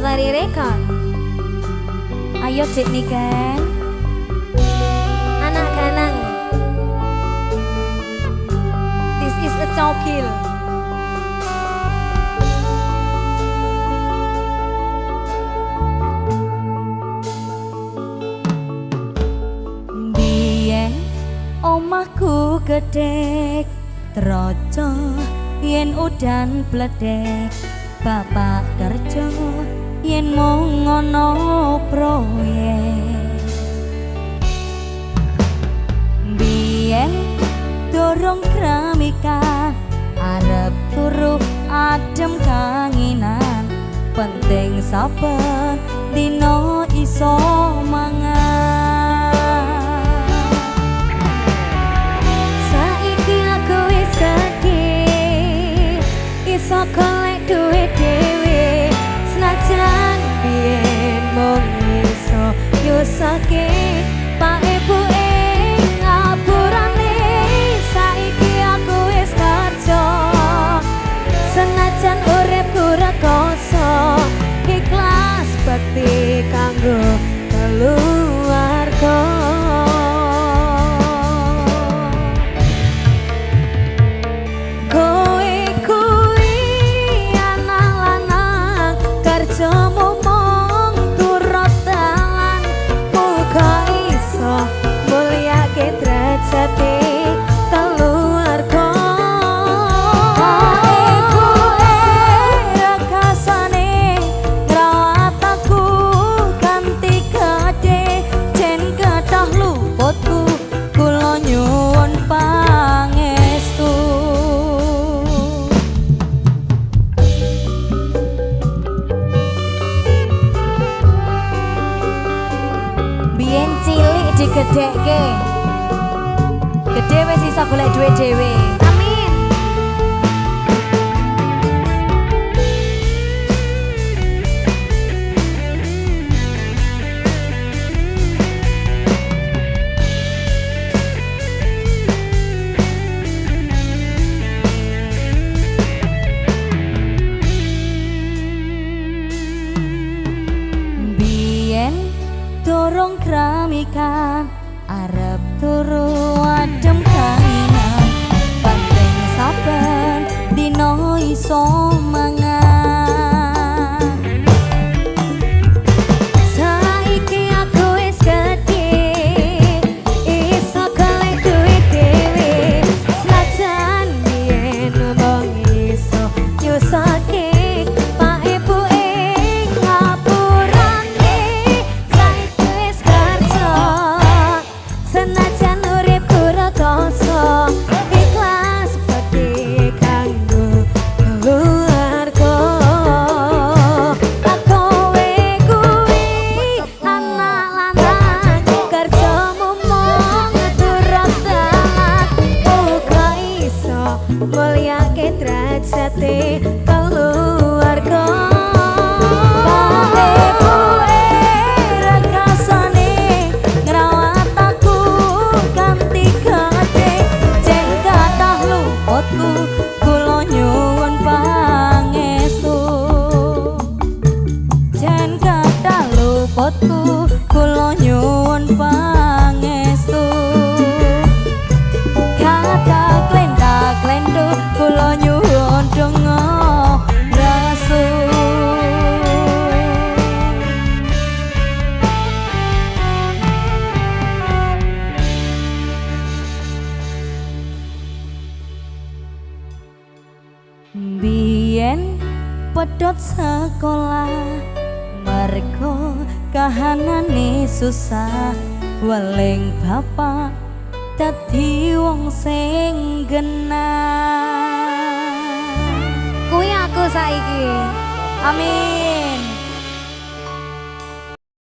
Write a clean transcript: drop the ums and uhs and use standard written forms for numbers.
Lestari Record. Ayo Cik Niken, anak ganang. This is a cokil. Biyen omahku gedek troco yen udan bledek. Bapak kerja yen mung ngono proyek. Biyen dorong kramika arep turu adem kanginan. Penting saben dino iso mangan. Saiki aku wis gedhe iso golek duit dhewe. Senajan biyen mung iso nyusake pak ibu ing ngaburane. Saiki aku wis kerja senajan uripku rekoso. Ikhlas bakti kanggo keluarga. Biyen cilik digedhekke, gedhe wis iso golek duit dhewe. Amin. Biyen dorong kramika arep turu adem kanginan. Penting saben dino iso mangan. Saiki aku wis gedhe iso golek duit dhewe. Senajan biyen mung iso nyusake pak ibu ing ngapurane. Saiki wis kerja senajan uripku rekoso. Ikhlas bakti kanggo keluarga. Kowe kuwi anak lanang kerja mung turut dalan. Uga iso mulyake derajate keluarga. Kula nyuwun pangestu, jan kathah luputku. Kula nyuwun pangestu, kathah klenda-klendu. Kula nyuwun donga restu. Biyen pedhot sekolah mergo kahanane susah. Weling bapak dadi wong sing genah. Kuwi aku saiki. Amin.